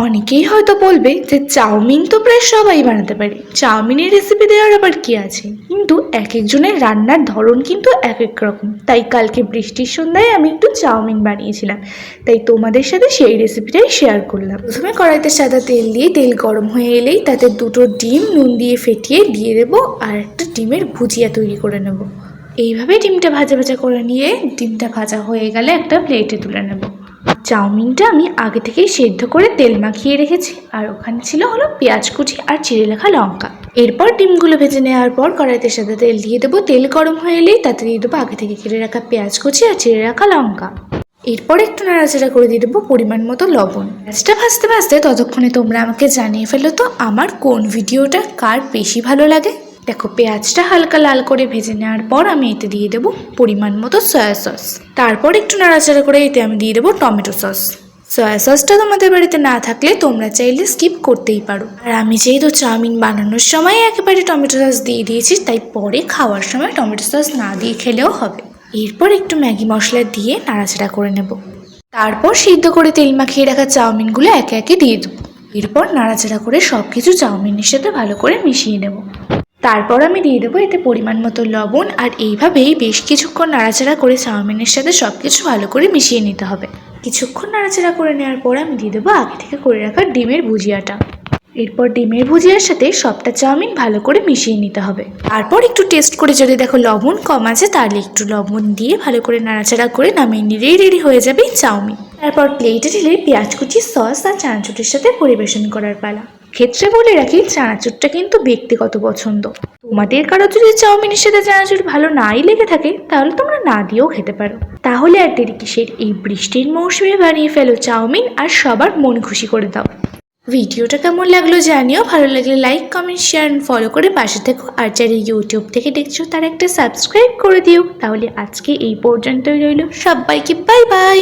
অনেকেই হয়তো বলবে যে চাউমিন তো প্রায় সবাই বানাতে পারে, চাউমিনের রেসিপি দেওয়ার আবার কি আছে। কিন্তু এক একজনের রান্নার ধরন কিন্তু এক এক রকম। তাই কালকে বৃষ্টির সন্ধ্যায় আমি একটু চাউমিন বানিয়েছিলাম, তাই তোমাদের সাথে সেই রেসিপিটাই শেয়ার করলাম। প্রথমে কড়াইতে সাদা তেল দিয়ে তেল গরম হয়ে এলেই তাতে দুটো ডিম নুন দিয়ে ফেটিয়ে দিয়ে দেবো, আর একটা ডিমের ভুজিয়া তৈরি করে নেব। এইভাবে ডিমটা ভাজা ভাজা করে নিয়ে ডিমটা ভাজা হয়ে গেলে একটা প্লেটে তুলে নেব। চাউমিনটা আমি আগে থেকেই সেদ্ধ করে তেল মাখিয়ে রেখেছি, আর ওখানে ছিল হলো পেঁয়াজ কুচি আর চিড়ে রাখা লঙ্কা। এরপর ডিমগুলো ভেজে নেওয়ার পর কড়াইতে সাথে তেল দিয়ে দেবো। তেল গরম হয়ে এলেই তাতে দিয়ে দেবো আগে থেকে কেটে রাখা পেঁয়াজ কুচি আর চিড়ে রাখা লঙ্কা। এরপর একটু নাড়াচাড়া করে দিয়ে দেবো পরিমাণ মতো লবণ। পেঁয়াজটা ভাজতে ভাজতে ততক্ষণে তোমরা আমাকে জানিয়ে ফেলো তো আমার কোন ভিডিওটা কার বেশি ভালো লাগে। দেখো, পেঁয়াজটা হালকা লাল করে ভেজে নেওয়ার পর আমি এতে দিয়ে দেবো পরিমাণ মতো সয়া সস। তারপর একটু নাড়াচাড়া করে এতে আমি দিয়ে দেবো টমেটো সস। সয়া সসটা তোমাদের বাড়িতে না থাকলে তোমরা চাইলে স্কিপ করতেই পারো। আর আমি যেহেতু চাউমিন বানানোর সময় একেবারে টমেটো সস দিয়ে দিয়েছি, তাই পরে খাওয়ার সময় টমেটো সস না দিয়ে খেলেও হবে। এরপর একটু ম্যাগি মশলা দিয়ে নাড়াচাড়া করে নেব। তারপর সিদ্ধ করে তেল মাখিয়ে রাখা চাউমিনগুলো একে একে দিয়ে দেবো। এরপর নাড়াচাড়া করে সব কিছু চাউমিনের সাথে ভালো করে মিশিয়ে নেব। তারপর আমি দিয়ে দেবো এতে পরিমাণ মতো লবণ, আর এইভাবেই বেশ কিছুক্ষণ নাড়াচাড়া করে চাউমিনের সাথে সব কিছু ভালো করে মিশিয়ে নিতে হবে। কিছুক্ষণ নাড়াচাড়া করে নেওয়ার পর আমি দিয়ে দেবো আগে থেকে করে রাখা ডিমের ভুজিয়াটা। এরপর ডিমের ভুজিয়ার সাথে সবটা চাউমিন ভালো করে মিশিয়ে নিতে হবে। তারপর একটু টেস্ট করে যদি দেখো লবণ কম আছে, তাহলে একটু লবণ দিয়ে ভালো করে নাড়াচাড়া করে নামিয়ে নিলেই রেডি হয়ে যাবে চাউমিন। তারপর প্লেটে ঢেলে পেঁয়াজ কুচি, সস আর চানাচুরের সাথে পরিবেশন করার পালা। ক্ষেত্রে বলে রাখি, চানাচুরটা কিন্তু ব্যক্তিগত পছন্দ। তোমাদের কারো যদি চাউমিনের সাথে চানাচুর ভালো নাই লেগে থাকে, তাহলে তোমরা না দিয়েও খেতে পারো। তাহলে আর দেরি কিসের, এই বৃষ্টির মৌসুমে বানিয়ে ফেলো চাউমিন আর সবার মন খুশি করে দাও। ভিডিওটা কেমন লাগলো জানিও। ভালো লাগলে লাইক, কমেন্ট, শেয়ার, ফলো করে পাশে থেকো। আর যারা ইউটিউব থেকে দেখছো তারা একটা সাবস্ক্রাইব করে দিও। তাহলে আজকে এই পর্যন্তই রইল। সবাইকে বাই বাই।